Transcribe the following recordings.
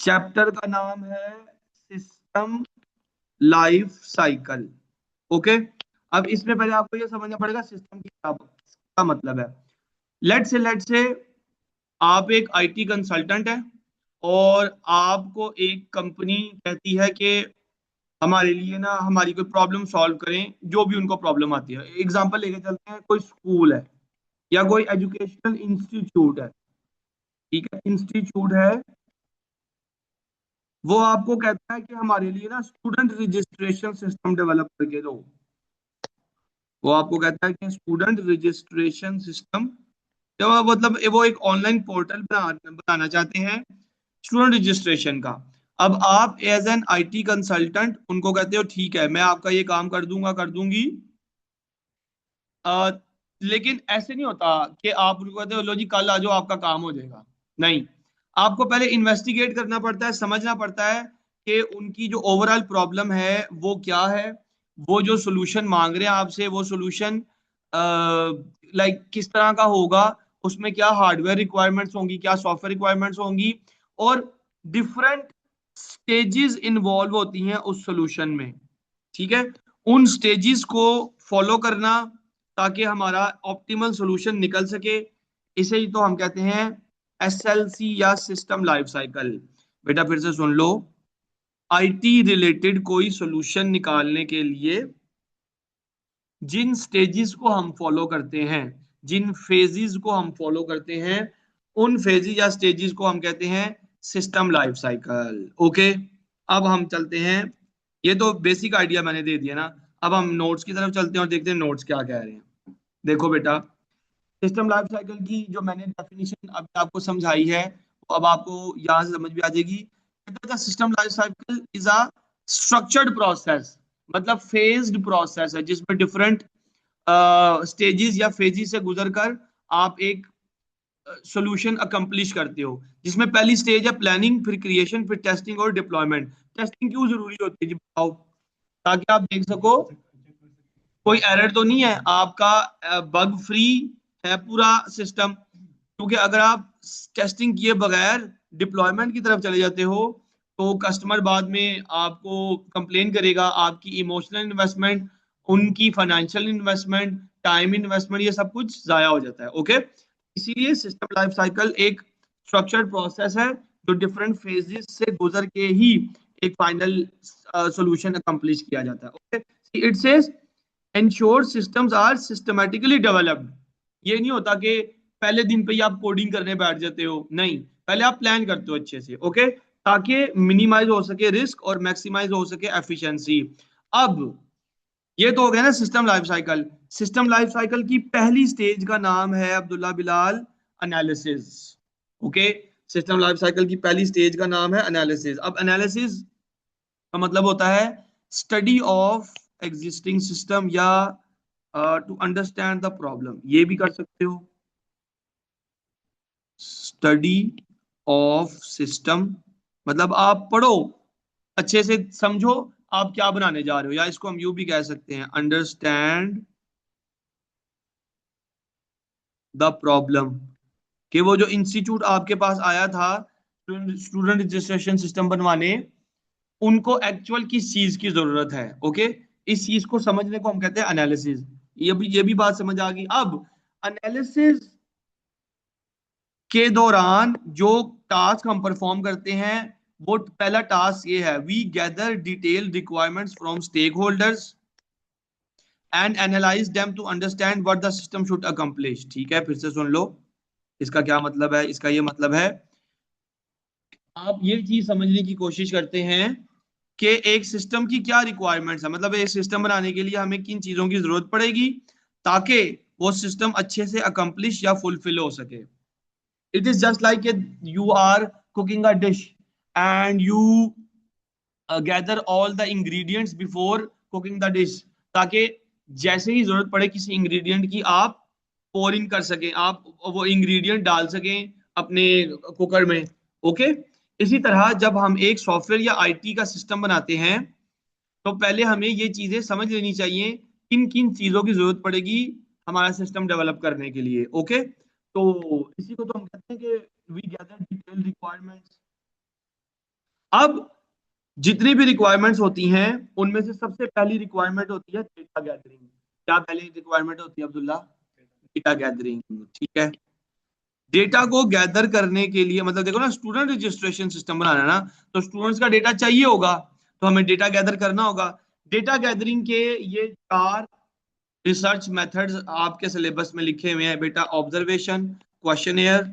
Chapter का नाम है सिस्टम लाइफ साइकिल। ओके, अब इसमें पहले आपको ये समझना पड़ेगा सिस्टम की क्या मतलब है। लेट से आप एक आईटी कंसल्टेंट है और आपको एक कंपनी कहती है कि हमारे लिए ना हमारी कोई प्रॉब्लम सॉल्व करें, जो भी उनको प्रॉब्लम आती है। एग्जांपल लेके चलते हैं, कोई स्कूल है या कोई एजुकेशनल इंस्टीट्यूट है। ठीक है, इंस्टीट्यूट है, वो आपको कहता है कि हमारे लिए ना स्टूडेंट रजिस्ट्रेशन सिस्टम डेवलप करके दो। वो आपको कहता है कि स्टूडेंट रजिस्ट्रेशन सिस्टम, तो मतलब वो एक ऑनलाइन पोर्टल बनाना चाहते हैं स्टूडेंट रजिस्ट्रेशन का। अब आप एज एन आईटी कंसल्टेंट उनको कहते हो ठीक है मैं आपका ये काम कर दूंगा कर दूंगी। अ, लेकिन ऐसे नहीं होता कि आप उनको कहते हो लो जी कल आ जाओ आपका काम हो जाएगा। नहीं, आपको पहले इन्वेस्टिगेट करना पड़ता है, समझना पड़ता है कि उनकी जो ओवरऑल प्रॉब्लम है वो क्या है। वो जो सोल्यूशन मांग रहे हैं आपसे, वो सोल्यूशन लाइक किस तरह का होगा, उसमें क्या हार्डवेयर रिक्वायरमेंट्स होंगी, क्या सॉफ्टवेयर रिक्वायरमेंट्स होंगी, और डिफरेंट स्टेजेस इन्वॉल्व होती हैं उस सोल्यूशन में। ठीक है, उन स्टेजेस को फॉलो करना ताकि हमारा ऑप्टिमल सॉल्यूशन निकल सके, इसे ही तो हम कहते हैं एसएलसी या सिस्टम लाइफ साइकिल। बेटा फिर से सुन लो, आईटी रिलेटेड कोई सॉल्यूशन निकालने के लिए जिन स्टेजेस को हम फॉलो करते हैं, जिन फेजेस को हम फॉलो करते हैं, उन फेजेस या स्टेजेस को हम कहते हैं सिस्टम लाइफ साइकिल। ओके, अब हम चलते हैं, ये तो बेसिक आइडिया मैंने दे दिया ना। अब हम नोट्स की तरफ चलते हैं और देखते हैं नोट्स क्या कह रहे हैं। देखो बेटा, सिस्टम लाइफ साइकिल की जो मैंने डेफिनेशन अभी आपको समझाई है वो अब आपको यहाँ से समझ में आ जाएगी। System life cycle is a structured process, मतलब फेज्ड प्रोसेस है जिसमें डिफरेंट स्टेजेस या फेजेस से गुजरकर आप एक सॉल्यूशन अकम्प्लिश करते हो, जिसमें पहली स्टेज है प्लानिंग, फिर क्रिएशन, फिर टेस्टिंग और डिप्लॉयमेंट। टेस्टिंग क्यों जरूरी होती है जी बताओ? ताकि आप देख सको कोई एरर तो नहीं है, आपका बग फ्री है पूरा सिस्टम। क्योंकि अगर आप टेस्टिंग किए बगैर डिप्लॉयमेंट की तरफ चले जाते हो तो कस्टमर बाद में आपको कंप्लेन करेगा, आपकी इमोशनल इन्वेस्टमेंट, उनकी फाइनेंशियल इन्वेस्टमेंट, टाइम इन्वेस्टमेंट, ये सब कुछ जाया हो जाता है। ओके, इसीलिए सिस्टम लाइफ साइकिल एक स्ट्रक्चर्ड प्रोसेस है जो डिफरेंट फेजेस से गुजर के ही एक फाइनल सॉल्यूशन अकम्प्लिश किया जाता है। Okay, it says ensure systems are systematically developed. ये नहीं होता कि पहले दिन पे ही आप कोडिंग करने बैठ जाते हो, नहीं, पहले आप प्लान करते हो अच्छे से। ओके, ताकि मिनिमाइज हो सके रिस्क और मैक्सिमाइज हो सके एफिशिएंसी। अब ये तो हो गया ना system life cycle. System life cycle की पहली स्टेज का नाम है Abdullah Bilal analysis. Okay, system life cycle की पहली स्टेज का नाम है एनालिसिस। अब एनालिसिस का मतलब होता है स्टडी ऑफ एग्जिस्टिंग सिस्टम या टू अंडरस्टैंड द प्रॉब्लम, ये भी कर सकते हो। स्टडी ऑफ सिस्टम मतलब आप पढ़ो, अच्छे से समझो आप क्या बनाने जा रहे हो, या इसको हम यूं भी कह सकते हैं अंडरस्टैंड द प्रॉब्लम। कि वो जो इंस्टीट्यूट आपके पास आया था स्टूडेंट रजिस्ट्रेशन सिस्टम बनवाने, उनको एक्चुअल किस चीज की जरूरत है। ओके, इस चीज को समझने को हम कहते हैं एनालिसिस। ये भी बात समझ आ गई। अब एनालिसिस के दौरान जो टास्क हम परफॉर्म करते हैं, वो पहला टास्क ये है, we gather detail requirements from stakeholders and analyse them to understand what the system should accomplish. ठीक है, फिर से सुन लो, इसका क्या मतलब है। इसका ये मतलब है आप ये चीज समझने की कोशिश करते हैं कि एक सिस्टम की क्या रिक्वायरमेंट्स है, मतलब एक सिस्टम बनाने के लिए हमें किन चीजों की जरूरत पड़ेगी ताकि वो सिस्टम अच्छे से अकम्प्लिश या फुलफिल हो सके। It is just like you are cooking a dish and you gather all the ingredients before cooking the dish, ताकि जैसे ही जरूरत पड़े किसी इंग्रेडिएंट की आप पोर इन कर सकें, आप वो इंग्रेडिएंट डाल सकें अपने कुकर में। ओके, इसी तरह जब हम एक सॉफ्टवेयर या आईटी का सिस्टम बनाते हैं तो पहले हमें ये चीजें समझ लेनी चाहिए किन किन चीजों की जरूरत पड़ेगी हमारा सिस्टम डेवलप करने के लिए। ओके, तो इसी को तो हम कहते हैं कि वी गैदर डिटेल रिक्वायरमेंट्स अब जितनी भी रिक्वायरमेंट्स होती हैं उनमें से सबसे पहली रिक्वायरमेंट होती है डेटा गैदरिंग। क्या पहली रिक्वायरमेंट होती है अब्दुल्ला? Data gathering. ठीक है, डेटा को गैदर करने के लिए मतलब देखो ना, स्टूडेंट रजिस्ट्रेशन सिस्टम बनाना है ना, तो स्टूडेंट्स का डेटा चाहिए होगा, तो हमें डेटा गैदर करना होगा। डेटा गैदरिंग के ये 4 रिसर्च मेथड्स आपके सिलेबस में लिखे हुए हैं बेटा। ऑब्जर्वेशन, क्वेश्चनेयर,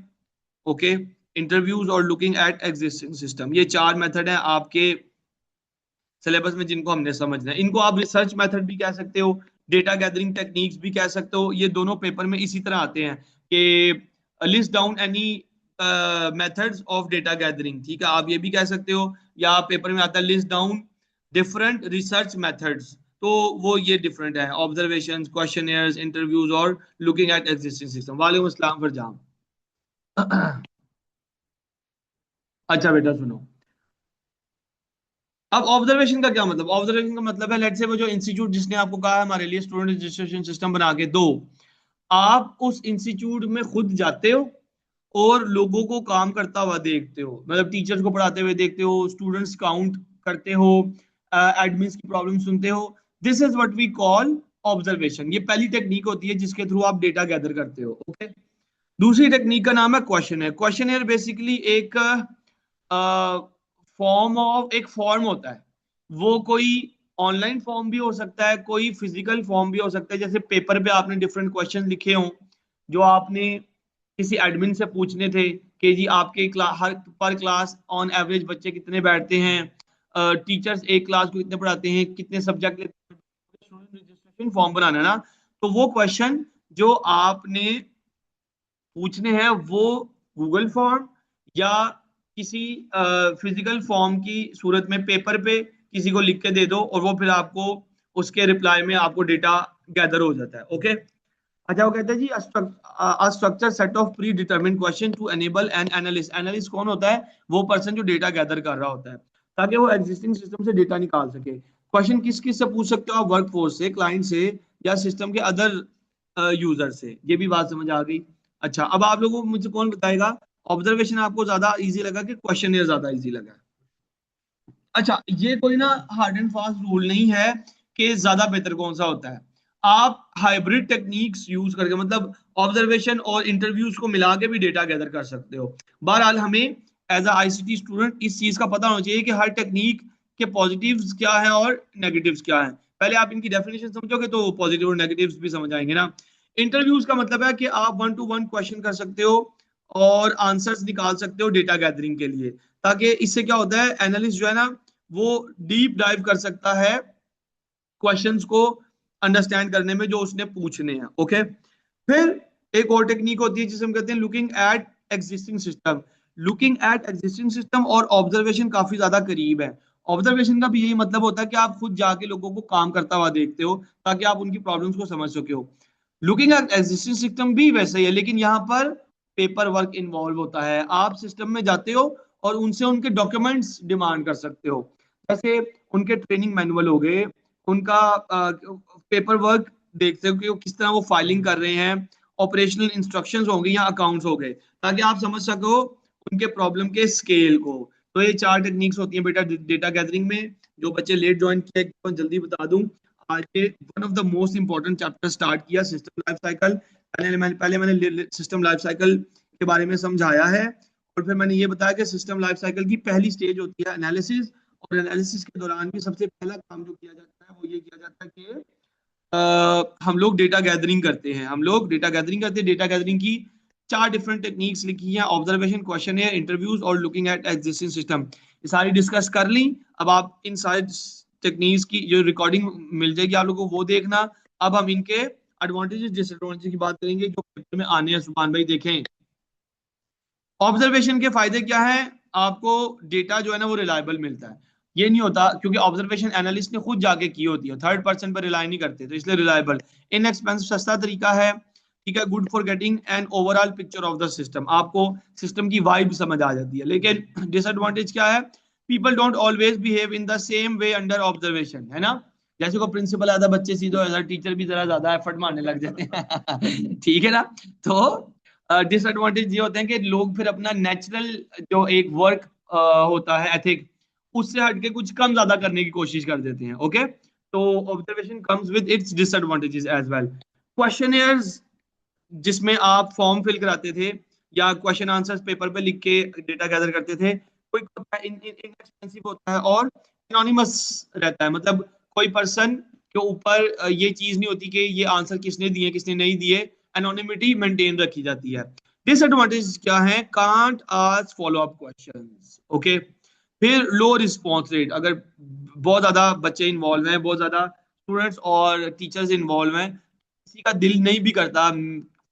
ओके, इंटरव्यूज और लुकिंग एट एग्जिस्टिंग सिस्टम। ये 4 मेथड हैं आपके सिलेबस में जिनको हमने समझना है। इनको आप रिसर्च मेथड भी कह सकते हो, डेटा गैदरिंग टेक्निक्स भी कह सकते हो। ये दोनों पेपर में इसी तरह आते हैं कि list down any methods of data gathering. ठीक है, आप ये भी कह सकते हो, या पेपर में आता है list down different research methods. तो वो ये डिफरेंट है, ऑब्जर्वेशन, क्वेश्चनियर्स, इंटरव्यूज और लुकिंग एट एग्जिस्टिंग सिस्टम। वालेकुम अस्सलाम फरजाम। अच्छा बेटा सुनो, अब ऑब्जर्वेशन का क्या मतलब? ऑब्जर्वेशन का मतलब है, लेट्स से वो जो इंस्टीट्यूट जिसने आपको कहा है हमारे लिए स्टूडेंट रजिस्ट्रेशन सिस्टम बना के दो, आप उस इंस्टीट्यूट में खुद जाते हो और लोगों को काम करता हुआ देखते हो, मतलब टीचर्स को पढ़ाते हुए देखते हो, स्टूडेंट्स काउंट करते हो, एडमिन्स की प्रॉब्लम सुनते हो। This is what we call observation. ये पहली टेक्निक होती है जिसके थ्रू आप डेटा गैदर करते हो। ओके, दूसरी टेक्निक का नाम है क्वेश्चन है। क्वेश्चन बेसिकली एक फॉर्म ऑफ एक फॉर्म होता है। वो कोई ऑनलाइन फॉर्म भी हो सकता है, कोई फिजिकल फॉर्म भी हो सकता है। जैसे पेपर पे आपने डिफरेंट क्वेश्चन लिखे हों जो आपने किसी एडमिन से पूछने थे कि जी आपके हर पर क्लास ऑन एवरेज बच्चे कितने बैठते हैं, टीचर्स एक क्लास को कितने पढ़ाते हैं, कितने सब्जेक्ट लेते हैं। स्टूडेंट रजिस्ट्रेशन फॉर्म बनाना है ना, तो वो क्वेश्चन जो आपने पूछने हैं वो गूगल फॉर्म या किसी फिजिकल फॉर्म की सूरत में पेपर पे किसी को लिख के दे दो, और वो फिर आपको उसके रिप्लाई में आपको डेटा गैदर हो जाता है। ओके, अच्छा वो कहते हैं जी structure set of predetermined question to enable an analyst. Analyst कौन होता है? वो पर्सन जो डेटा गैदर कर रहा होता है, ताकि वो एग्जिस्टिंग सिस्टम से डेटा निकाल सके। क्वेश्चन किस किस से पूछ सकते हो आप? वर्क फोर्स से, क्लाइंट से, या सिस्टम के अदर यूजर से। ये भी बात समझ आ गई। अच्छा, अब आप लोगों को मुझे कौन बताएगा, ऑब्जर्वेशन आपको ज्यादा इजी लगा कि क्वेश्चन ज्यादा इजी लगा? अच्छा, ये कोई ना हार्ड एंड फास्ट रूल नहीं है कि ज्यादा बेहतर कौन सा होता है। आप हाइब्रिड टेक्निक्स यूज करके, मतलब ऑब्जर्वेशन और इंटरव्यूज को मिला के भी डेटा गैदर कर सकते हो। बहरहाल हमें एज अ आईसीटी स्टूडेंट इस चीज का पता होना चाहिए कि हर टेक्निक के पॉजिटिव्स क्या है और नेगेटिव्स क्या है। पहले आप इनकी डेफिनेशन समझोगे तो पॉजिटिव और नेगेटिव्स भी समझ आएंगे ना। इंटरव्यूज का मतलब है कि आप 1 to 1 क्वेश्चन कर सकते हो और आंसर्स निकाल सकते हो डेटा गैदरिंग के लिए, ताकि इससे क्या होता है, एनालिस्ट जो है ना वो डीप डाइव कर सकता है क्वेश्चंस को अंडरस्टैंड करने में जो उसने पूछने हैं। ओके, फिर एक और टेक्निक होती है जिसे हम कहते हैं looking at existing system. Looking at existing system और ऑब्जर्वेशन काफी ज्यादा करीब है। ऑब्जर्वेशन का भी यही मतलब होता है कि आप खुद जाके लोगों को काम करता हुआ देखते हो ताकि आप उनकी प्रॉब्लम्स को समझ सके हो। लुकिंग एट एग्जिस्टिंग सिस्टम भी वैसे ही है, लेकिन यहाँ पर पेपर वर्क इन्वॉल्व होता है। आप सिस्टम में जाते हो और उनसे उनके डॉक्यूमेंट्स डिमांड कर सकते हो, जैसे उनके ट्रेनिंग मैनुअल हो गए, उनका पेपर वर्क देखते हो कि वो किस तरह वो फाइलिंग कर रहे हैं, ऑपरेशनल इंस्ट्रक्शंस हो गई या अकाउंट्स हो गए, ताकि आप समझ सको उनके प्रॉब्लम के स्केल को। तो ये 4 टेक्निक्स होती हैं बेटा डेटा गैदरिंग में। जो बच्चे लेट ज्वाइन किए तो जल्दी बता दूं, आज के one of the most important chapter start किया, सिस्टम लाइफ साइकिल। पहले मैंने सिस्टम लाइफ साइकिल के बारे में समझाया है, और फिर मैंने ये बताया कि सिस्टम लाइफ साइकिल की पहली स्टेज होती है एनालिसिस, और एनालिसिस के दौरान भी सबसे पहला काम जो किया जाता है वो ये किया जाता है कि हम लोग डेटा गैदरिंग करते हैं। डेटा गैदरिंग की 4 डिफरेंट टेक्निक्स लिखी हैं, ऑब्जर्वेशन, क्वेश्चन, इंटरव्यूज और लुकिंग एट एग्जिस्टिंग सिस्टम। ये सारी डिस्कस कर ली। अब आप इन सारे टेक्निक्स की जो रिकॉर्डिंग मिल जाएगी आप लोगों को वो देखना। अब हम इनके एडवांटेजेस डिसएडवांटेजेस की बात करेंगे जो पेपर में आने हैं। सुभान भाई देखें, ऑब्जर्वेशन के फायदे क्या हैं? आपको डेटा जो है ना वो रिलायबल मिलता है। ये नहीं होता क्योंकि ऑब्जर्वेशन एनालिस्ट ने खुद जाके की होती है, थर्ड पर्सन पर रिलाई नहीं करते, तो इसलिए रिलायबल। इनएक्सपेंसिव, सस्ता तरीका है। ठीक है, good for getting an overall picture of the system, आपको सिस्टम की वाइब समझ आ जाती है। लेकिन डिसएडवांटेज क्या है? People don't always behave in the same way under observation, है ना। जैसे को प्रिंसिपल आता बच्चे सीधे हो, टीचर भी जरा ज्यादा एफर्ट मारने लग जाते हैं ठीक है ना। तो डिसएडवांटेज ये होते हैं कि लोग फिर अपना नेचुरल जो एक वर्क होता है एथिक, उससे हटके कुछ कम ज्यादा करने की कोशिश कर देते हैं। ओके, तो observation comes with its disadvantages as well. Questionnaires जिसमें आप फॉर्म फिल कराते थे या क्वेश्चन आंसर्स पेपर पे लिख के डेटा गैदर करते थे, कोई होता है इनएक्सपेंसिव होता है और एनोनिमस रहता है, मतलब कोई पर्सन के ऊपर ये चीज नहीं होती कि ये आंसर किसने दिए किसने नहीं दिए, एनोनिमिटी मेंटेन रखी जाती है। डिसएडवांटेज क्या है? Can't ask follow up questions. Okay, फिर लो रिस्पॉन्स रेट, अगर बहुत ज्यादा बच्चे इन्वॉल्व हैं, बहुत ज्यादा स्टूडेंट्स और टीचर्स इन्वॉल्व हैं, किसी का दिल नहीं भी करता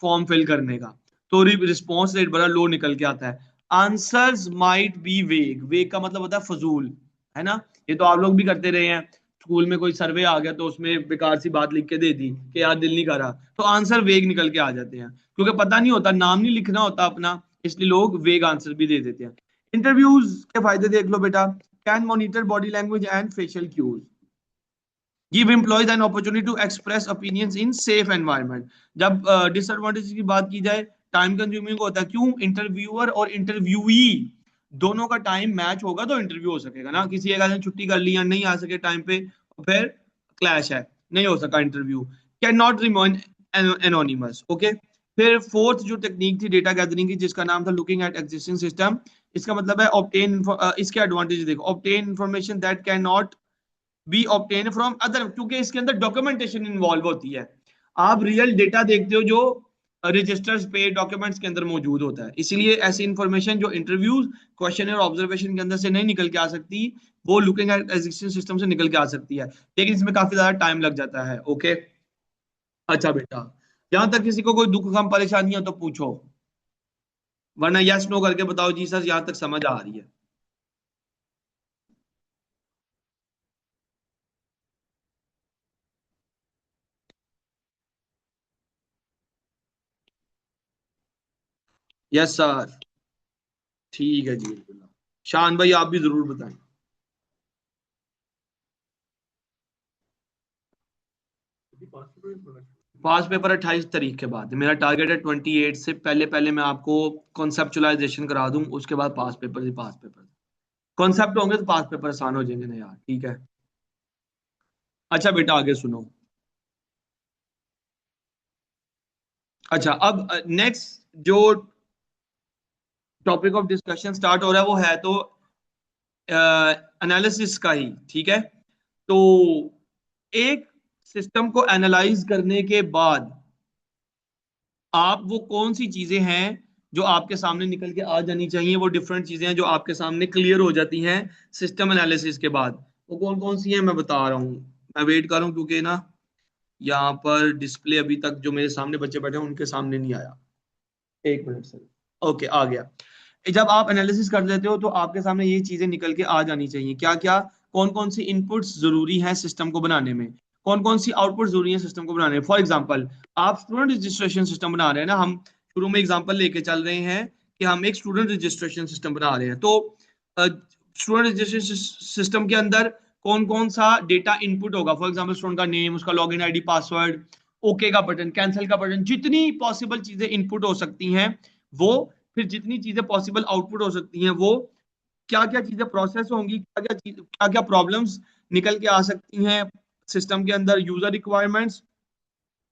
फॉर्म फिल करने का, तो रिस्पॉन्स रेट बड़ा लो निकल के आता है। आंसर्स माइट बी वेग, वेग का मतलब होता है फजूल, है ना? ये तो आप लोग भी करते रहे हैं, स्कूल में कोई सर्वे आ गया तो उसमें बेकार सी बात लिख के दे दी कि यार दिल नहीं कर रहा, तो आंसर वेग निकल के आ जाते हैं, क्योंकि पता नहीं होता, नाम नहीं लिखना होता अपना, इसलिए लोग वेग आंसर भी दे देते हैं। इंटरव्यूज के फायदे देख लो बेटा। Can monitor body language and facial cues, give employees an opportunity to express opinions in safe environment. जब डिसएडवांटेज की बात की जाए, टाइम कंज्यूमिंग होता है। क्यों? इंटरव्यूअर और इंटरव्यूई दोनों का टाइम मैच होगा तो इंटरव्यू हो सकेगा ना, किसी एक आदमी छुट्टी कर ली या नहीं आ सके टाइम पे, फिर क्लैश है, नहीं हो सका interview. Can not remain anonymous. Okay, फिर फोर्थ जो टेक्निक थी डेटा गैदरिंग की, जिसका नाम था लुकिंग एट एग्जिस्टिंग सिस्टम, इसका मतलब है ऑब्टेन, इसके एडवांटेज देखो, obtain information that can not be obtain from other, क्योंकि इसके अंदर डॉक्यूमेंटेशन इन्वॉल्व होती है। आप रियल डेटा देखते हो जो रजिस्टर्स पे डॉक्यूमेंट्स के अंदर मौजूद होता है, इसीलिए ऐसी इंफॉर्मेशन जो इंटरव्यूज क्वेश्चन और ऑब्जर्वेशन के अंदर से नहीं निकल के आ सकती, वो लुकिंग एट एग्जिस्टिंग सिस्टम से निकल के आ सकती है, लेकिन इसमें काफी ज्यादा टाइम लग जाता है। ओके, अच्छा बेटा, यहां तक किसी को कोई दुख गम परेशानी हो तो पूछो, वरना यस नो करके बताओ जी सर यहां तक समझ आ रही है। यस सर, ठीक है जी। शान भाई आप भी जरूर बताएं। पास पेपर 28 तारीख के बाद, मेरा टारगेट है 28 से पहले पहले मैं आपको कॉन्सेप्चुलाइजेशन करा दूं, उसके बाद पास पेपर ही पास पेपर। कॉन्सेप्ट होंगे तो पास पेपर आसान हो जाएंगे ना यार, ठीक है। अच्छा बेटा आगे सुनो। अच्छा, अब नेक्स्ट जो टॉपिक ऑफ डिस्कशन स्टार्ट हो रहा है वो है तो एनालिसिस का ही, ठीक है। तो एक सिस्टम को एनालाइज करने के बाद आप वो कौन सी चीजें हैं जो आपके सामने निकल के आ जानी चाहिए, वो डिफरेंट चीजें हैं जो आपके सामने क्लियर हो जाती हैं सिस्टम एनालिसिस के बाद, वो कौन कौन सी हैं मैं बता रहा हूँ। मैं वेट कर रहा हूँ क्योंकि ना यहाँ पर डिस्प्ले अभी तक जो मेरे सामने बच्चे बैठे हैं उनके सामने नहीं आया। एक मिनट सर। ओके आ गया। जब आप एनालिसिस कर लेते हो तो आपके सामने ये चीजें निकल के आ जानी चाहिए, क्या क्या, कौन कौन सी इनपुट्स जरूरी हैं सिस्टम को बनाने में, कौन कौन सी आउटपुट जरूरी है सिस्टम को बनाने में। फॉर एग्जांपल, आप स्टूडेंट रजिस्ट्रेशन सिस्टम बना रहे हैं ना, हम शुरू में एग्जांपल लेके चल रहे हैं कि हम एक स्टूडेंट रजिस्ट्रेशन सिस्टम बना रहे हैं, तो स्टूडेंट रजिस्ट्रेशन सिस्टम के अंदर कौन कौन सा डेटा इनपुट होगा। फॉर एग्जांपल स्टूडेंट का नेम, उसका लॉगिन आईडी, पासवर्ड, ओके का बटन, कैंसिल का बटन, जितनी पॉसिबल चीजें इनपुट हो सकती हैं वो, फिर जितनी चीजें पॉसिबल आउटपुट हो सकती हैं वो, क्या क्या चीजें प्रोसेस होंगी, क्या क्या प्रॉब्लम्स निकल के आ सकती हैं सिस्टम के अंदर, यूजर रिक्वायरमेंट्स,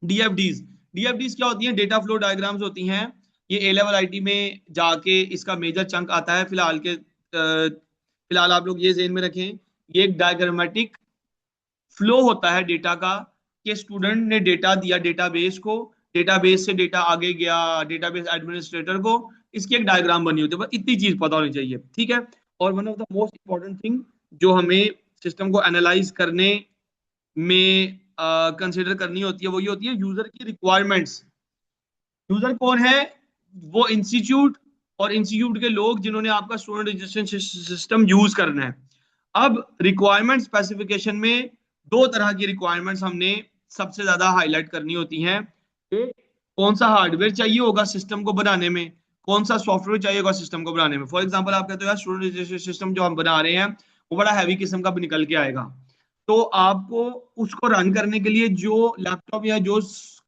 डीएफडीज। डीएफडीज क्या होती हैं? डेटा फ्लो डायग्राम्स होती हैं। ये ए लेवल आईटी में जाके इसका मेजर चंक आता है। फिलहाल आप लोग ये जेन में रखें, ये एक डायग्रामेटिक फ्लो होता है डेटा का, कि स्टूडेंट ने डेटा दिया डेटाबेस को, डेटाबेस से डेटा आगे गया डेटाबेस एडमिनिस्ट्रेटर को, इसकी एक डायग्राम बनी होती है, बस इतनी चीज पता होनी चाहिए, ठीक है। और one of the most important thing जो हमें सिस्टम को एनालाइज करने में कंसिडर करनी होती है वो ये होती है यूजर की रिक्वायरमेंट्स। यूजर कौन है? वो इंस्टीट्यूट और इंस्टीट्यूट के लोग जिन्होंने आपका स्टूडेंट रजिस्ट्रेशन सिस्टम यूज करना है। अब रिक्वायरमेंट स्पेसिफिकेशन में दो तरह की रिक्वायरमेंट्स हमने सबसे ज्यादा हाईलाइट करनी होती हैं, कि कौन सा हार्डवेयर चाहिए होगा सिस्टम को बनाने में, कौन सा सॉफ्टवेयर चाहिए होगा सिस्टम को बनाने में। फॉर एग्जांपल आप कहते हो यार स्टूडेंट रजिस्ट्रेशन सिस्टम जो हम बना रहे हैं वो बड़ा हैवी किस्म का भी निकल के आएगा, तो आपको उसको रन करने के लिए जो लैपटॉप या जो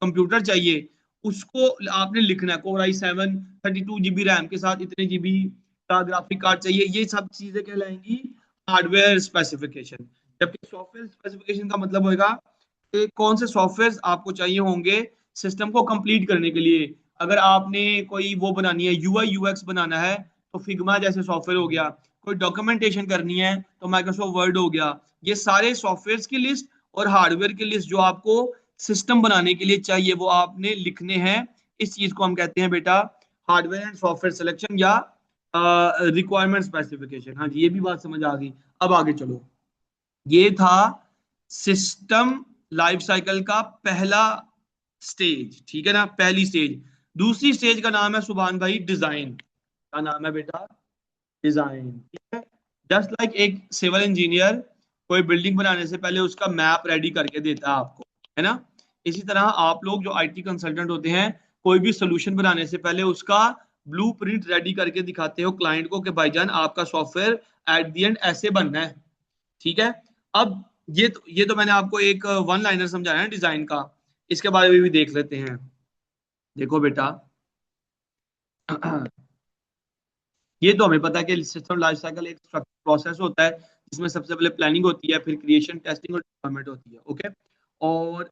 कंप्यूटर चाहिए उसको आपने लिखना है, कोर i7 32 GB रैम के साथ इतने GB का ग्राफिक कार्ड चाहिए, ये सब चीजें कहलाएंगी हार्डवेयर स्पेसिफिकेशन। जबकि सॉफ्टवेयर स्पेसिफिकेशन का मतलब होगा कि कौन से सॉफ्टवेयर आपको चाहिए होंगे सिस्टम को कंप्लीट करने के लिए। अगर आपने कोई वो बनानी है, यूआई यूएक्स बनाना है, तो फिग्मा जैसे सॉफ्टवेयर हो गया। कोई डॉक्यूमेंटेशन करनी है तो माइक्रोसॉफ्ट वर्ड हो गया। ये सारे सॉफ्टवेयर की लिस्ट और हार्डवेयर की लिस्ट जो आपको सिस्टम बनाने के लिए चाहिए वो आपने लिखने हैं। इस चीज को हम कहते हैं बेटा हार्डवेयर एंड सॉफ्टवेयर सिलेक्शन या रिक्वायरमेंट स्पेसिफिकेशन। हाँ जी, ये भी बात समझ आ गई। अब आगे चलो। ये था सिस्टम लाइफ साइकिल का पहला स्टेज, ठीक है ना, पहली स्टेज। दूसरी स्टेज का नाम है सुभान भाई डिजाइन। का नाम है बेटा डिजाइन, ठीक है। जस्ट लाइक एक सिविल इंजीनियर कोई बिल्डिंग बनाने से पहले उसका मैप रेडी करके देता है आपको, है ना। इसी तरह आप लोग जो आईटी कंसल्टेंट होते हैं, कोई भी सोल्यूशन बनाने से पहले उसका ब्लूप्रिंट रेडी करके दिखाते हो क्लाइंट को कि भाईजान आपका सॉफ्टवेयर एट द एंड ऐसे बनना है, ठीक है। अब ये तो मैंने आपको एक वन लाइनर समझाया है डिजाइन का। इसके बारे में भी देख लेते हैं। देखो बेटा ये तो हमें पता है कि सिस्टम लाइफ साइकिल एक स्ट्रक्चर प्रोसेस होता है जिसमें सबसे पहले प्लानिंग होती है, फिर क्रिएशन, टेस्टिंग और डिप्लॉयमेंट होती है, ओके। और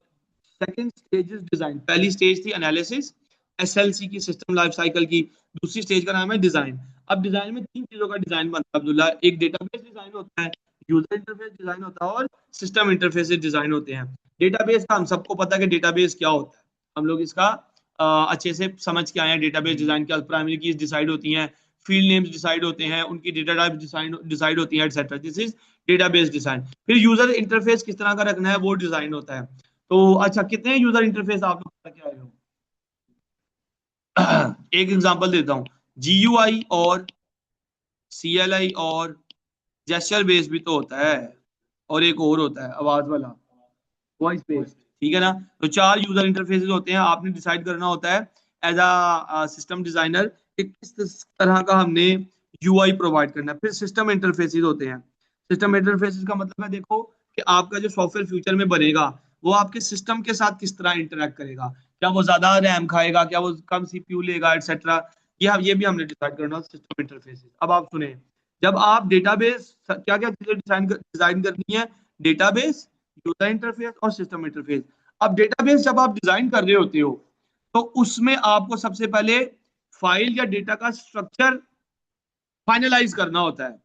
सेकंड स्टेज इज डिजाइन। पहली स्टेज थी एनालिसिस, एसएलसी की, सिस्टम लाइफ साइकिल की। दूसरी स्टेज का नाम है डिजाइन। अब डिजाइन में तीन चीजों का डिजाइन बनता है अब्दुल्ला। एक डेटाबेस डिजाइन होता है, यूजर इंटरफेस डिजाइन होता है और सिस्टम इंटरफेस डिजाइन होते हैं। डेटाबेस का हम सबको पता है कि डेटाबेस क्या होता है। हम लोग इसका अच्छे से समझ के आए हैं। डेटाबेस डिजाइन क्या, प्राइमरी कीज डिसाइड होती हैं, फील्ड नेम्स डिसाइड होते हैं, उनकी डेटा टाइप डिसाइड होती है, etcetera. This is database design. फिर यूजर इंटरफेस किस तरह का रखना है वो डिजाइन होता है। तो अच्छा, कितने यूजर इंटरफेस आप लोग करके आए हो? एक एग्जांपल देता हूँ। जीयूआई और सीएलआई और जेस्चर बेस भी तो होता है, और एक और होता है आवाज वाला, वॉइस बेस्ड, ठीक है ना। तो चार यूजर इंटरफेसेस होते हैं। आपने डिसाइड करना होता है एज अ सिस्टम डिजाइनर कि किस तरह का हमने यूआई प्रोवाइड करना है। फिर सिस्टम इंटरफेसेस होते हैं। सिस्टम इंटरफेसेस का मतलब है, देखो कि आपका जो सॉफ्टवेयर फ्यूचर में बनेगा वो आपके सिस्टम के साथ किस तरह इंटरेक्ट करेगा। क्या वो ज्यादा रैम खाएगा, क्या वो कम सीपीयू लेगा, एटसेट्रा। ये भी हमने डिसाइड करना है सिस्टम इंटरफेसेस। अब आप सुने, जब आप डेटाबेस, क्या क्या चीजें डिजाइन करनी है, डेटाबेस, यूजर इंटरफेस और सिस्टम इंटरफेस। अब डेटाबेस जब आप डिजाइन कर रहे होते हो तो उसमें आपको सबसे पहले फाइल या डेटा का स्ट्रक्चर फाइनलाइज करना होता है।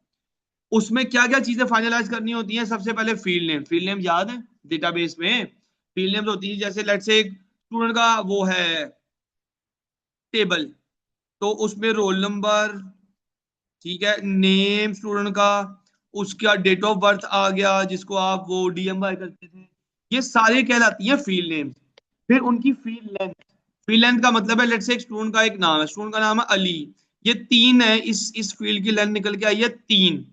उसमें क्या क्या चीजें फाइनलाइज करनी होती हैं? सबसे पहले फील्ड नेम। फील्ड नेम याद है डेटाबेस में? फील्ड नेम्स होती है, जैसे लेट्स से स्टूडेंट का वो है टेबल, तो उसमें रोल नंबर, ठीक है, नेम स्टूडेंट का, उसका डेट ऑफ बर्थ आ गया जिसको आप वो डीएमवाई करते थे। ये सारे कहलाती हैं फील्ड नेम्स। फिर उनकी फील्ड लेंथ। फील्ड लेंथ का मतलब है, लेट्स से एक स्टूडेंट का एक नाम है, स्टूडेंट का नाम है अली। ये तीन है, इस फील्ड की लेंथ निकल के आई है तीन।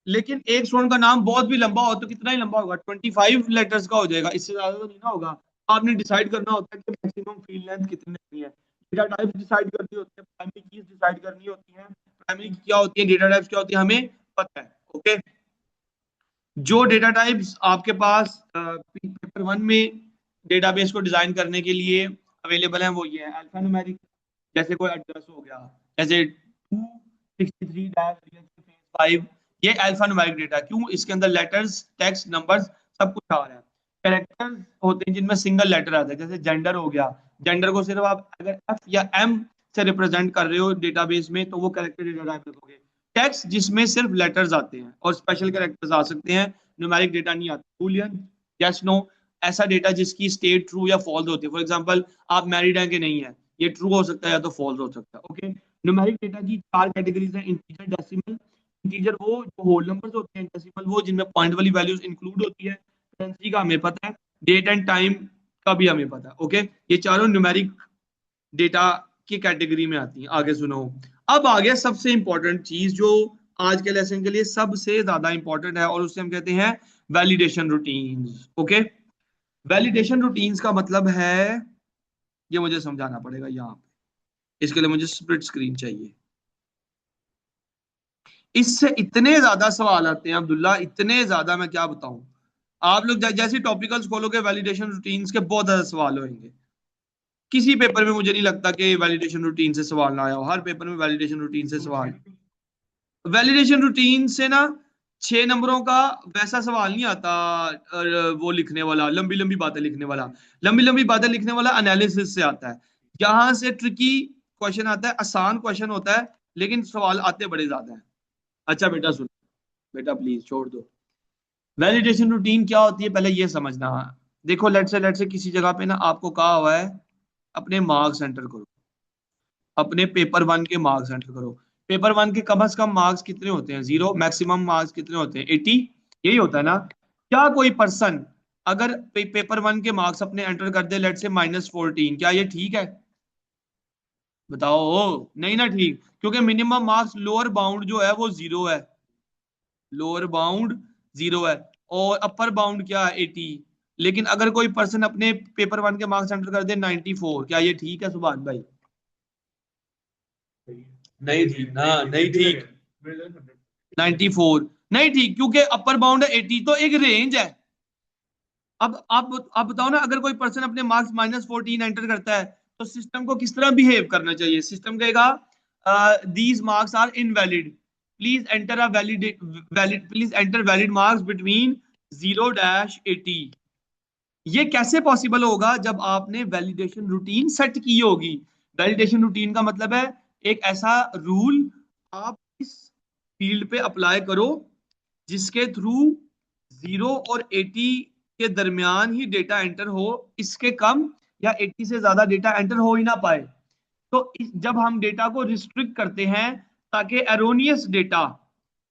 लेकिन एक स्टूडेंट का नाम बहुत भी लंबा हो तो कितना ही लंबा होगा, 25 लेटर्स का हो जाएगा, इससे ज्यादा तो नहीं ना होगा। आपने डिसाइड करना होता है कि मैक्सिमम फील्ड लेंथ कितनी रखनी है। डेटा टाइप डिसाइड करनी होती है, प्राइमरी कीज डिसाइड करनी होती है। प्राइमरी की क्या होती है, डेटा टाइप्स क्या होती है, हमें पता है, ओके। जो डेटा टाइप्स आपके पास पेपर वन में डेटाबेस को डिजाइन करने के लिए अवेलेबल है वो ये है। अल्फा न्यूमेरिक, जैसे कोई एड्रेस हो गया, जैसे 263-5, ये अल्फा न्यूमेरिक डेटा। क्यों? इसके अंदर लेटर्स, टेक्स्ट, नंबर्स सब कुछ आ रहा है। कैरेक्टर्स होते हैं जिनमें सिंगल लेटर आता है, जैसे जेंडर हो गया। जेंडर को सिर्फ आप अगर एफ या एम से रिप्रेजेंट कर रहे हो डेटाबेस में तो वो कैरेक्टर डेटा टाइप रखोगे। टेक्स्ट जिसमें सिर्फ लेटर्स आते हैं और स्पेशल कैरेक्टर्स आ सकते हैं, न्यूमेरिक डेटा नहीं आता। बूलियन, यस नो, ऐसा डेटा जिसकी स्टेट ट्रू या फॉल्स होती है। फॉर एग्जांपल आप मैरिड हैं कि नहीं है, ये ट्रू हो सकता है या तो फॉल्स हो सकता है, ओके। न्यूमेरिक डेटा की चार कैटेगरीज हैं, इंटीजर, डेसिमल। इंटीजर वो जो होल नंबर्स होते हैं, डेसिमल वो जिनमें पॉइंट वाली वैल्यूज इंक्लूड होती है। करेंसी का हमें पता है, डेट एंड टाइम का भी हमें पता है, ओके। ये चारों न्यूमेरिक डेटा की कैटेगरी में आती है। आगे सुनो, अब आ गया सबसे इंपॉर्टेंट चीज जो आज के लेसन के लिए सबसे ज्यादा इंपॉर्टेंट है, और उससे हम कहते हैं validation routines, okay. Validation routines का मतलब है, ये मुझे समझाना पड़ेगा यहाँ पे, इसके लिए मुझे स्प्लिट स्क्रीन चाहिए। इससे इतने ज्यादा सवाल आते हैं अब्दुल्ला, इतने ज्यादा, मैं क्या बताऊं। आप लोग जैसे टॉपिकल्स खोलोगे वैलिडेशन रूटीन्स के बहुत ज्यादा सवाल होंगे। किसी पेपर में मुझे नहीं लगता कि वैलिडेशन रूटीन से सवाल ना आया हो, हर पेपर में वैलिडेशन रूटीन से सवाल। वैलिडेशन रूटीन से ना 6 नंबरों का वैसा सवाल नहीं आता, वो लिखने वाला, लंबी लंबी बातें लिखने वाला। लंबी लंबी बातें लिखने वाला एनालिसिस से आता है। यहां से ट्रिकी क्वेश्चन आता है, आसान क्वेश्चन होता है, लेकिन सवाल आते बड़े ज्यादा हैं। अच्छा बेटा सुनो, बेटा प्लीज छोड़ दो। वैलिडेशन रूटीन क्या होती है पहले ये समझना। देखो लेट से किसी जगह पे ना आपको कहा हुआ है अपने मार्क्स एंटर करो, अपने पेपर वन के मार्क्स एंटर करो। पेपर वन के कम से कम मार्क्स कितने होते हैं? 0। मैक्सिमम मार्क्स कितने होते हैं? 80। यही होता है ना? क्या कोई पर्सन अगर पेपर वन के मार्क्स अपने एंटर कर दे लेट से -14, क्या ये ठीक है? बताओ, नहीं ना ठीक, क्योंकि मिनिमम मार्क्स लोअर बाउंड जो है वो 0 है। लोअर बाउंड 0 है और अपर बाउंड क्या है? 80। लेकिन अगर कोई पर्सन अपने पेपर वन के मार्क्स एंटर कर दे 94, क्या ये ठीक है सुभाष भाई? नहीं ठीक ना, नहीं ठीक। 94 नहीं ठीक, क्योंकि अपर बाउंड है 80, तो एक रेंज है। अब आप बताओ ना, अगर कोई पर्सन अपने मार्क्स -14 एंटर करता है तो सिस्टम को किस तरह बिहेव करना चाहिए? सिस्टम कहेगा these marks are invalid, please enter a valid please enter valid marks between 0-80। ये कैसे पॉसिबल होगा? जब आपने वैलिडेशन रूटीन सेट की होगी। वैलिडेशन रूटीन का मतलब है एक ऐसा रूल आप इस फील्ड पे अप्लाई करो जिसके थ्रू 0 और 80 के दरमियान ही डेटा एंटर हो, इसके कम या 80 से ज्यादा डेटा एंटर हो ही ना पाए। तो जब हम डेटा को रिस्ट्रिक्ट करते हैं ताकि एरोनियस डेटा,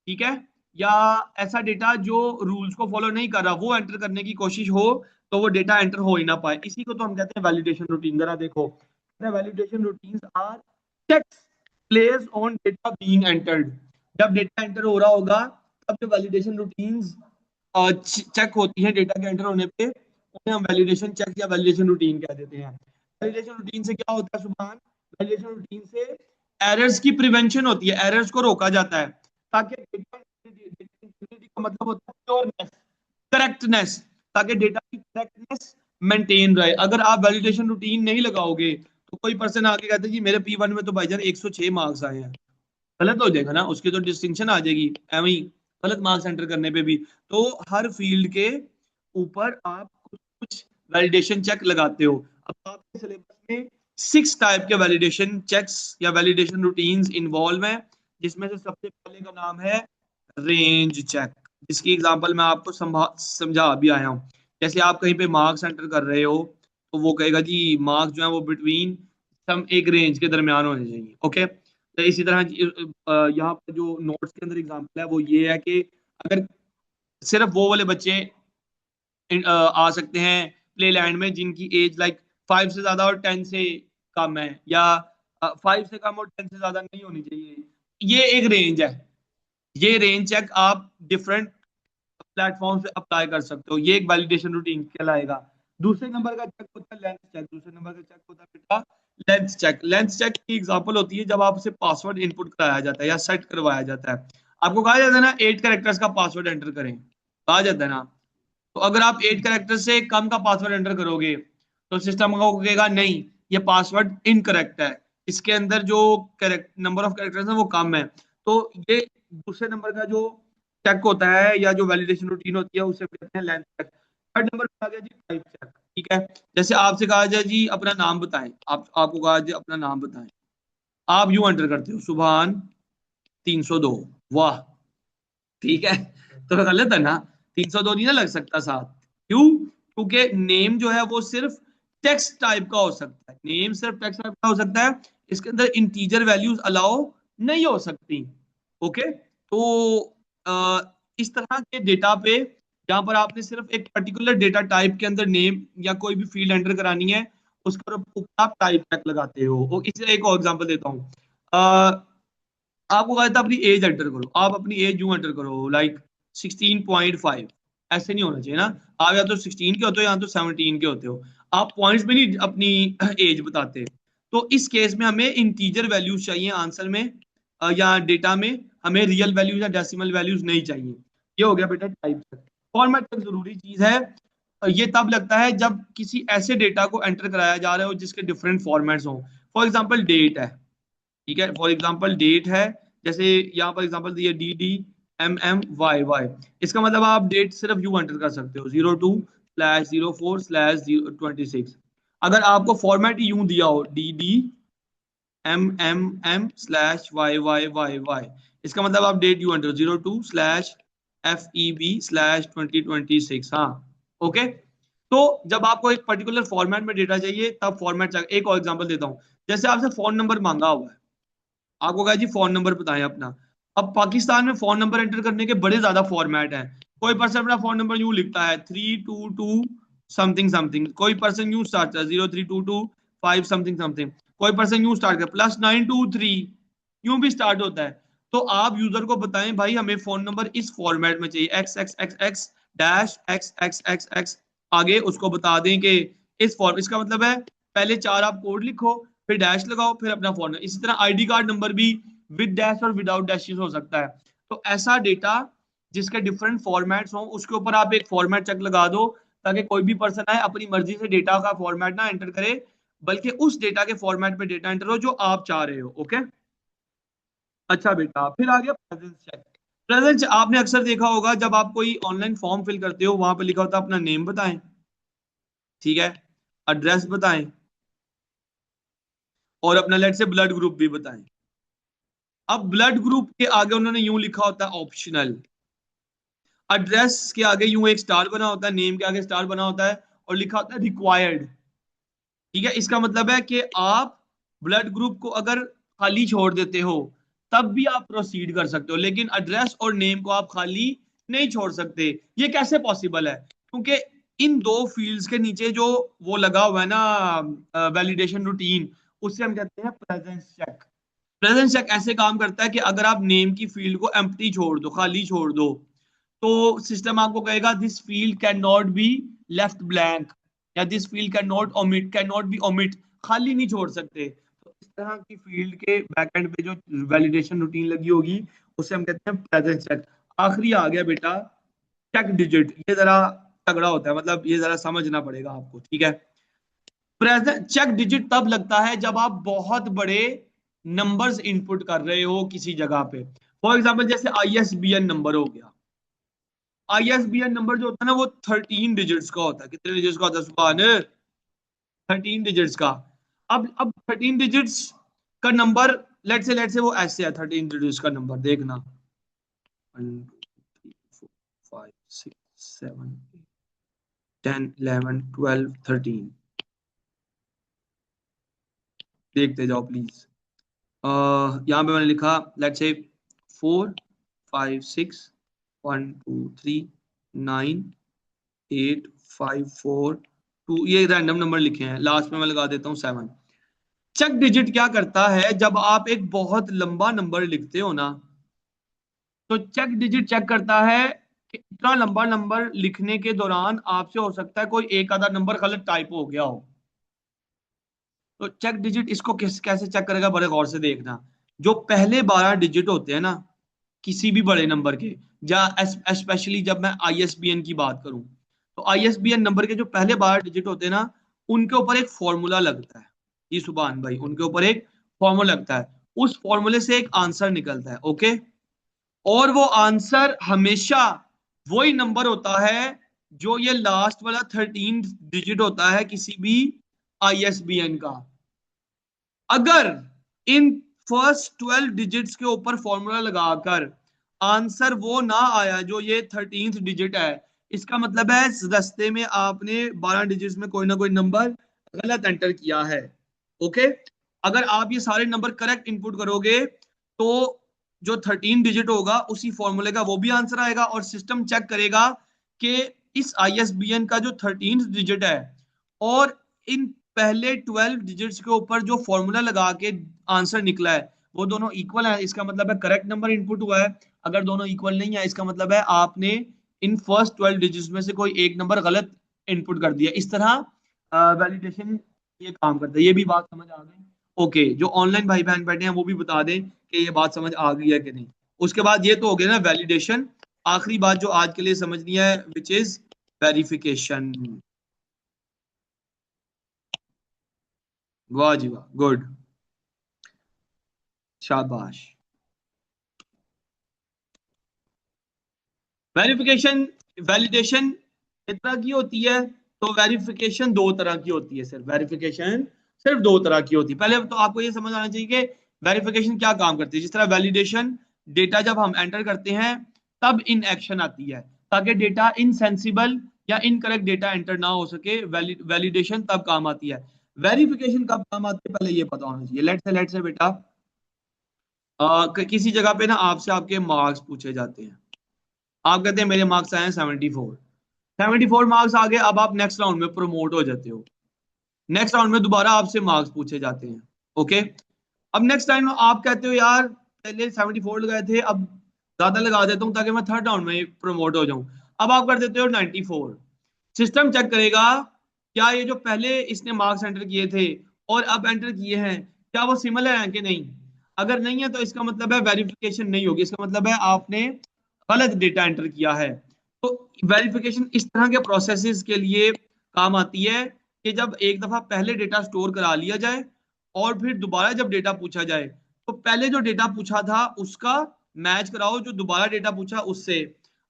ठीक है, या ऐसा डेटा जो रूल्स को फॉलो नहीं कर रहा वो एंटर करने की कोशिश हो, तो वो डेटा एंटर हो ही ना पाए, इसी को तो हम कहते हैं वैलिडेशन रूटीन। जरा देखो, validation routines are checks place on data being entered. जब डेटा एंटर हो रहा होगा तब जो वैलिडेशन रूटीन्स चेक होती है डेटा के एंटर होने पे, उन्हें हम वैलिडेशन चेक या वैलिडेशन रूटीन कह देते हैं। वैलिडेशन रूटीन से क्या होता है सुभान? वैलिडेशन रूटीन से एरर्स की प्रिवेंशन होती है, एरर्स को रोका जाता है, ताकि डेटा इंटीग्रिटी का मतलब होता है प्योरनेस, करेक्टनेस, ताकि डेटा की करेक्टनेस मेंटेन रहे। अगर आप वैलिडेशन रूटीन नहीं लगाओगे तो कोई पर्सन आके कहते हैं जी मेरे P1 में तो भाईजान 106 मार्क्स आए हैं, गलत हो जाएगा ना, उसकी तो डिस्टिंक्शन आ जाएगी एवं ही, गलत मार्क्स एंटर करने पे भी। तो हर फील्ड के ऊपर आप कुछ कुछ वैलिडेशन चेक लगाते हो। अब आपके सिलेबस में 6 टाइप के वैलिडेशन चेक्स या वैलिडेशन रूटीन्स इन्वॉल्व हैं, जिसमें से सबसे पहले का नाम है रेंज चेक, जिसकी एग्जांपल मैं आपको समझा भी आया हूँ। जैसे आप कहीं पे मार्क्स एंटर कर रहे हो तो वो कहेगा जी मार्क्स जो है वो बिटवीन सम एक रेंज के दरमियान होने चाहिए, ओके। तो इसी तरह यहाँ पर जो नोट्स के अंदर एग्जांपल है वो ये है कि अगर सिर्फ वो वाले बच्चे आ सकते हैं प्ले लैंड में जिनकी एज लाइक 5 से ज्यादा और 10 से कम है, या 5 से कम और 10 से ज्यादा नहीं होनी चाहिए, ये एक रेंज है। ये रेंज चेक आप डिफरेंट प्लेटफॉर्म से अप्लाई कर सकते हो, ये एक वैलिडेशन रूटीन कहलाएगा। दूसरे नंबर का चेक होता है लेंथ चेक। दूसरे नंबर का चेक होता है बेटा लेंथ चेक। लेंथ चेक की एग्जांपल होती है जब आपसे पासवर्ड इनपुट कराया जाता है या सेट करवाया जाता है। आपको कहा जाता है ना 8 कैरेक्टर्स का पासवर्ड एंटर करें, कहा जाता है ना। तो अगर आप 8 कैरेक्टर से कम का पासवर्ड एंटर करोगे तो सिस्टम को कहेगा नहीं, ये पासवर्ड इनकरेक्ट है, इसके अंदर जो नंबर ऑफ कैरेक्टर्स है वो कम है। तो ये दूसरे नंबर का जो चेक होता है या जो वैलिडेशन रूटीन होती है उसे कहते हैं लेंथ चेक। थर्ड नंबर पे आ गया जी टाइप चेक, ठीक है। जैसे आपसे कहा जाए जी अपना नाम बताएं, आपको कहा जाए अपना नाम बताएं, आप यूं एंटर करते हो सुभान 302, वाह, ठीक है। तो गलत है ना, 302 नहीं ना लग सकता साथ। क्यों? क्योंकि नेम जो है वो सिर्फ टेक्स्ट टाइप का हो सकता है, नेम सिर्फ टेक्स्ट टाइप का हो सकता है, इसके अंदर इंटीजर वैल्यूज अलाउ नहीं हो सकती, ओके। तो इस तरह के डेटा पे जहां पर आपने सिर्फ एक पर्टिकुलर डेटा टाइप के अंदर नेम या कोई भी फील्ड एंटर करानी है उसके ऊपर आप टाइप चेक लगाते हो। इसे एक और एग्जांपल देता हूँ। आपको कहा था अपनी एज एंटर करो, आप अपनी एज यूं एंटर करो लाइक 16.5, ऐसे नहीं होना चाहिए ना। आप या तो 16 के होते हो या तो 17 के होते हो, आप पॉइंट्स में नहीं अपनी एज बताते। तो इस केस में हमें इंटीजर वैल्यूज चाहिए आंसर में, या डेटा में हमें रियल वैल्यूज या डेसिमल वैल्यूज नहीं चाहिए। ये हो गया बेटा टाइप चेक। फॉर्मेट एक जरूरी चीज है, ये तब लगता है जब किसी ऐसे डेटा को एंटर कराया जा रहा हो जिसके डिफरेंट फॉर्मेट्स हो। फॉर एग्जाम्पल डेट है, ठीक है, फॉर एग्जाम्पल डेट है, जैसे यहाँ पर एग्जाम्पल दिए डी डी MMYY। इसका मतलब आप डेट सिर्फ यू एंटर कर सकते हो, 02/04/26। अगर आपको फॉर्मेट यूं दिया हो DDMMM/YYYY, इसका मतलब आप डेट यू एंटर 02/FEB/2026। हाँ, ओके। तो जब आपको एक पर्टिकुलर फॉर्मेट में डेटा चाहिए तब फॉर्मेट चाहिए। एक और एग्जांपल देता हूं, जैसे आपसे फोन नंबर मांगा हुआ है, आपको कहा जी फोन नंबर बताएं अपना। अब पाकिस्तान में फोन नंबर एंटर करने के बड़े ज्यादा फॉर्मेट हैं। कोई पर्सन अपना फोन नंबर यूं लिखता है 322 समथिंग समथिंग, कोई पर्सन यूं स्टार्ट करता है 0322 5 समथिंग समथिंग, कोई पर्सन यूं स्टार्ट करता है +923, यूं भी स्टार्ट होता है। तो आप यूजर को बताएं भाई हमें फोन नंबर इस फॉर्मेट में चाहिए, XXXX-XXXX, आगे उसको बता दें कि इस फॉर्म, इसका मतलब है पहले 4 आप कोड लिखो, फिर डैश लगाओ, फिर अपना फोन। इसी तरह आईडी कार्ड नंबर भी विद डैश और विदाउट डैशेस हो सकता है। तो ऐसा डेटा जिसके डिफरेंट फॉर्मेट्स हो उसके ऊपर आप एक फॉर्मेट चेक लगा दो, ताकि कोई भी पर्सन आए अपनी मर्जी से डेटा का फॉर्मेट ना एंटर करे, बल्कि उस डेटा के फॉर्मेट पे डेटा एंटर हो जो आप चाह रहे हो। ओके, अच्छा बेटा, फिर आ गया प्रेजेंस चेक। प्रेजेंस आपने अक्सर देखा होगा, जब आप कोई ऑनलाइन फॉर्म फिल करते हो वहां पे लिखा होता है अपना नेम बताएं, ठीक है, एड्रेस बताएं, और अपना लेट से ब्लड ग्रुप भी बताएं। अब ब्लड ग्रुप के आगे उन्होंने यूं लिखा होता है ऑप्शनल, एड्रेस के आगे यूं एक स्टार बना होता है, नेम के आगे स्टार बना होता है, और लिखा होता है रिक्वायर्ड। ठीक है, इसका मतलब है कि आप ब्लड ग्रुप को अगर खाली छोड़ देते हो तब भी आप प्रोसीड कर सकते हो, लेकिन एड्रेस और नेम को आप खाली नहीं छोड़ सकते। ये कैसे पॉसिबल है? क्योंकि इन दो फील्ड्स के नीचे जो वो लगा हुआ है ना वैलिडेशन रूटीन, उससे हम कहते हैं प्रेजेंस चेक। प्रेजेंस चेक ऐसे काम करता है कि अगर आप नेम की फील्ड को एम्प्टी छोड़ दो, खाली छोड़ दो, तो सिस्टम आपको कहेगा this field cannot be left blank, या this field cannot be omit, खाली नहीं छोड़ सकते। तो इस तरह की फील्ड के बैकएंड पे जो वैलिडेशन रूटीन लगी होगी उसे हम कहते हैं प्रेजेंस चेक। आखिरी आ गया बेटा चेक डिजिट, ये जरा तगड़ा होता है, मतलब ये जरा समझना पड़ेगा आपको, ठीक है। प्रेजेंट चेक डिजिट तब लगता है जब आप बहुत बड़े नंबर्स इनपुट कर रहे हो किसी जगह पे। फॉर एग्जांपल जैसे ISBN नंबर हो गया, ISBN नंबर जो होता है ना वो 13 डिजिट्स का होता है। कितने डिजिट्स का होता है सुभान? 13 डिजिट्स का। अब 13 डिजिट्स का नंबर, लेट से वो ऐसे है, 13 डिजिट्स का नंबर देखना, 1 2 3 4 5 6 7 8 10 11 12 13, देखते जाओ प्लीज। यहाँ पे मैंने लिखा लेट से 4 5 6 1 2 3 9 8 5 4 2, ये रैंडम नंबर लिखे हैं, लास्ट में मैं लगा देता हूँ 7। चेक डिजिट क्या करता है, जब आप एक बहुत लंबा नंबर लिखते हो ना, तो चेक डिजिट चेक करता है कि इतना लंबा नंबर लिखने के दौरान आपसे हो सकता है कोई एक आधा नंबर गलत टाइप हो गया हो। तो चेक डिजिट इसको कैसे चेक करेगा, बड़े गौर से देखना। जो पहले 12 डिजिट होते हैं ना किसी भी बड़े नंबर के, या स्पेशली जब मैं ISBN की बात करूं, तो ISBN नंबर के जो पहले 12 डिजिट होते हैं ना, उनके ऊपर एक फॉर्मूला लगता है। ये सुभान भाई, उनके ऊपर एक फॉर्मूला लगता है, उस फॉर्मूले से एक आंसर निकलता है। ओके, और वो आंसर हमेशा वही नंबर होता है जो ये लास्ट वाला 13 डिजिट होता है किसी भी ISBN का। अगर इन फर्स्ट 12 डिजिट्स के ऊपर फॉर्मूला लगाकर आंसर वो ना आया जो ये 13th डिजिट है, इसका मतलब है इस रास्ते में आपने 12 डिजिट्स में कोई ना कोई नंबर गलत एंटर किया है। ओके, अगर आप ये सारे नंबर करेक्ट इनपुट करोगे तो जो 13 डिजिट होगा उसी फॉर्मूले का वो भी आंसर आएगा, और सिस्टम चेक करेगा कि इस ISBN का जो 13th डिजिट है और इन पहले 12 डिजिट्स के ऊपर जो फॉर्मूला लगा के आंसर निकला है वो दोनों इक्वल है, इसका मतलब है करेक्ट नंबर इनपुट हुआ है। अगर दोनों इक्वल नहीं है, इसका मतलब है आपने इन फर्स्ट 12 डिजिट्स में से कोई एक नंबर गलत इनपुट कर दिया। इस तरह वैलिडेशन ये काम करता है। ये भी बात समझ आ गई? ओके, जो ऑनलाइन भाई बहन बैठे हैं वो भी बता दें कि ये बात समझ आ गई है कि नहीं। उसके बाद ये तो हो गया ना वैलिडेशन, आखिरी बात जो आज के लिए समझनी है विच इज वेरिफिकेशन। वाह जी वाह, गुड, शाबाश। वेरिफिकेशन वैलिडेशन किस तरह की होती है? तो वेरिफिकेशन दो तरह की होती है, सिर्फ वेरिफिकेशन सिर्फ दो तरह की होती है। पहले तो आपको ये समझ आना चाहिए कि वेरिफिकेशन क्या काम करती है। जिस तरह वैलिडेशन, डेटा जब हम एंटर करते हैं तब इन एक्शन आती है, ताकि डेटा इनसेंसिबल या इनकरेक्ट डेटा एंटर ना हो सके, वैलिडेशन तब काम आती है। वेरिफिकेशन कब काम आती है पहले ये पता होना चाहिए। लेट से बेटा किसी जगह पे ना आपसे आपके मार्क्स पूछे जाते हैं, आप कहते हैं मेरे मार्क्स आए हैं 74, 74 मार्क्स आ गए, अब आप नेक्स्ट राउंड में प्रमोट हो जाते हो। नेक्स्ट राउंड में दोबारा आपसे मार्क्स पूछे जाते हैं, ओके। अब नेक्स्ट टाइम आप कहते हो यार पहले 74 लगाए थे, अब ज्यादा लगा देता हूँ ताकि मैं थर्ड राउंड में प्रमोट हो जाऊं। अब आप कर देते हो 94। सिस्टम चेक करेगा क्या ये जो पहले इसने मार्क्स एंटर किए थे और अब एंटर किए हैं क्या वो सिमिलर हैं कि नहीं। अगर नहीं है तो इसका मतलब है वेरिफिकेशन नहीं होगी, इसका मतलब है आपने गलत डेटा एंटर किया है। तो वेरिफिकेशन इस तरह के प्रोसेसेस के लिए काम आती है कि जब एक दफा पहले डेटा स्टोर करा लिया जाए और फिर दोबारा जब डेटा पूछा जाए तो पहले जो डेटा पूछा था उसका मैच कराओ जो दोबारा डेटा पूछा उससे।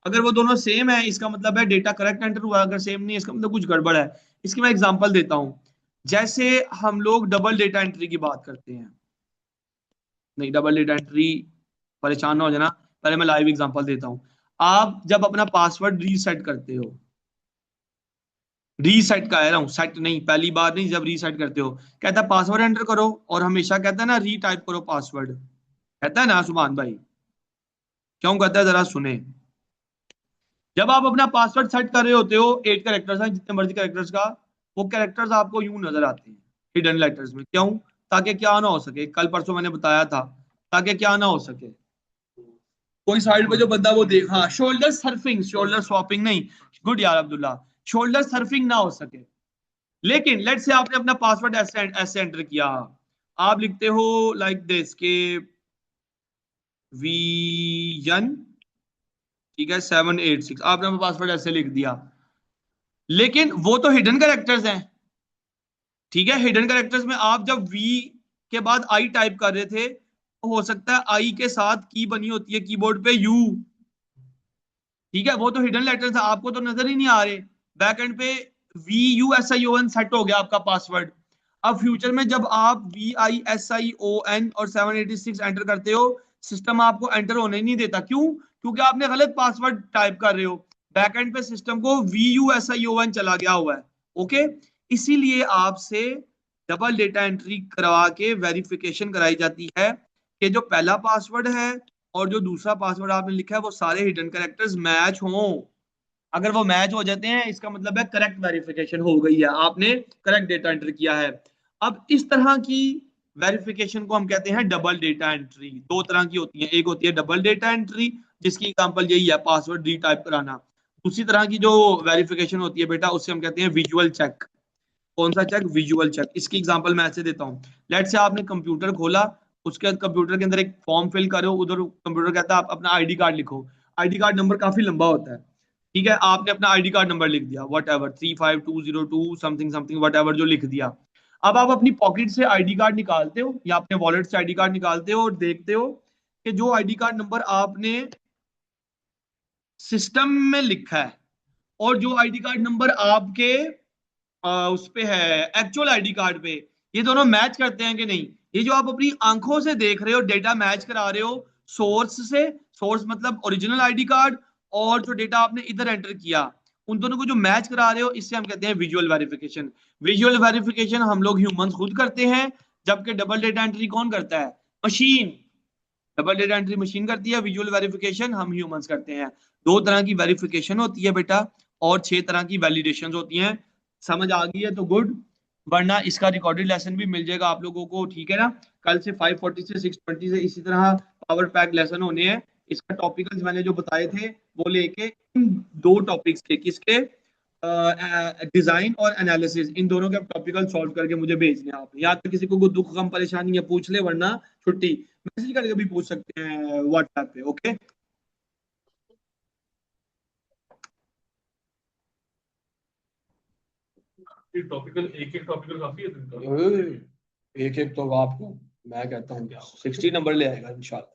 अगर वो दोनों सेम है इसका मतलब है डेटा करेक्ट एंटर हुआ, अगर सेम नहीं है इसका मतलब कुछ गड़बड़ है। इसकी मैं एग्जांपल देता हूं। जैसे हम लोग डबल डेटा एंट्री की बात करते हैं, नहीं डबल डेटा एंट्री परेशान ना हो जाना, पहले मैं लाइव एग्जांपल देता हूं। आप जब अपना पासवर्ड रीसेट करते हो, रीसेट का कह रहा हूँ, सेट नहीं, पहली बार नहीं, जब रीसेट करते हो कहता है पासवर्ड एंटर करो, और हमेशा कहता है ना रीटाइप करो पासवर्ड, कहता है ना सुभान भाई, क्यों कहता है जरा सुने। जब आप अपना पासवर्ड सेट कर रहे होते हो 8 कैरेक्टर्स हैं जितने मर्जी कैरेक्टर्स का, वो कैरेक्टर्स आपको यूं नजर आते हैं हिडन लेटर्स में, क्यों? ताकि क्या ना हो सके, कल परसों मैंने बताया था, ताकि क्या ना हो सके कोई साइड पे जो बंदा वो देख, हाँ शोल्डर सर्फिंग, शोल्डर स्वैपिंग नहीं, गुड यार अब्दुल्ला, शोल्डर सर्फिंग ना हो सके। लेकिन लेट से आपने अपना पासवर्ड ऐसे ऐसे एंटर किया, आप लिखते हो लाइक दिस के वीएन, ठीक है 786, आपने अपना पासवर्ड ऐसे लिख दिया, लेकिन वो तो हिडन कैरेक्टर्स हैं, ठीक है। हिडन कैरेक्टर्स में आप जब वी के बाद आई टाइप कर रहे थे तो हो सकता है आई के साथ की बनी होती है कीबोर्ड पे यू, ठीक है, वो तो हिडन लेटर्स है आपको तो नजर ही नहीं आ रहे। बैक एंड पे VUSION सेट हो गया आपका पासवर्ड। अब फ्यूचर में जब आप VISION और 786 एंटर करते हो सिस्टम आपको एंटर होने ही नहीं देता, क्यों? क्योंकि आपने गलत पासवर्ड टाइप कर रहे हो, बैक एंड पे सिस्टम को VUSION चला गया हुआ है, ओके। इसीलिए आपसे डबल डेटा एंट्री करवा के वेरिफिकेशन कराई जाती है कि जो पहला पासवर्ड है और जो दूसरा पासवर्ड आपने लिखा है वो सारे हिडन कैरेक्टर्स मैच हों। अगर वो मैच हो जाते हैं इसका मतलब है करेक्ट वेरिफिकेशन हो गई है, आपने करेक्ट डेटा एंटर किया है। अब इस तरह की वेरिफिकेशन को हम कहते हैं डबल डेटा एंट्री। दो तरह की होती है, एक होती है डबल डेटा एंट्री जिसकी एग्जांपल यही है पासवर्ड रीटाइप कराना। दूसरी तरह की जो वेरिफिकेशन होती है बेटा उसे हम कहते हैं विजुअल चेक। कौन सा चेक? Visual check. इसकी एग्जांपल मैं ऐसे देता हूँ। लेट से आपने कंप्यूटर खोला, उसके बाद कंप्यूटर के अंदर एक फॉर्म फिल करो, उधर कंप्यूटर कहता है आप अपना आईडी कार्ड लिखो। आईडी कार्ड नंबर काफी लंबा होता है, ठीक है, आपने अपना आईडी कार्ड नंबर लिख दिया what ever 35202 something something what ever जो लिख दिया। अब आप अपनी पॉकेट से आईडी कार्ड निकालते हो या अपने वॉलेट से आईडी कार्ड निकालते हो और देखते हो कि जो आईडी कार्ड नंबर आपने सिस्टम में लिखा है और जो आईडी कार्ड नंबर आपके उस पे है एक्चुअल आईडी कार्ड पे, ये दोनों मैच करते हैं कि नहीं। ये जो आप अपनी आंखों से देख रहे हो डेटा मैच करा रहे हो सोर्स से, सोर्स मतलब ओरिजिनल आईडी कार्ड, और जो डेटा आपने इधर एंटर किया उन दोनों को जो मैच करा रहे हो इससे हम कहते हैं विजुअल वेरिफिकेशन। विजुअल वेरिफिकेशन हम लोग ह्यूमंस खुद करते हैं, जबकि डबल डेटा एंट्री कौन करता है? Machine. Double data entry machine करती है, विजुअल वेरिफिकेशन हम ह्यूमंस करते हैं। दो तरह की वेरिफिकेशन होती है बेटा और 6 तरह की वैलिडेशन होती हैं। समझ आ गई है तो गुड, वरना इसका रिकॉर्डेड लेसन भी मिल जाएगा आप लोगों को, ठीक है ना। कल से 540 से 620 से इसी तरह पावर पैक लेसन होने हैं। इसका टॉपिकल्स मैंने जो बताए थे वो लेके इन दो टॉपिक्स के, किसके? डिजाइन और एनालिसिस, इन दोनों के टॉपिकल सॉल्व करके मुझे भेजने हैं आप। या तो किसी को कोई दुख गम परेशानी है पूछ ले, वरना छुट्टी, मैसेज करके भी पूछ सकते हैं व्हाट्सएप पे, ओके। टॉपिकल एक एक टॉपिकल काफी है तुमका? एक एक तो आपको मैं कहता हूँ 60 नंबर ले आएगा इंशाल्लाह।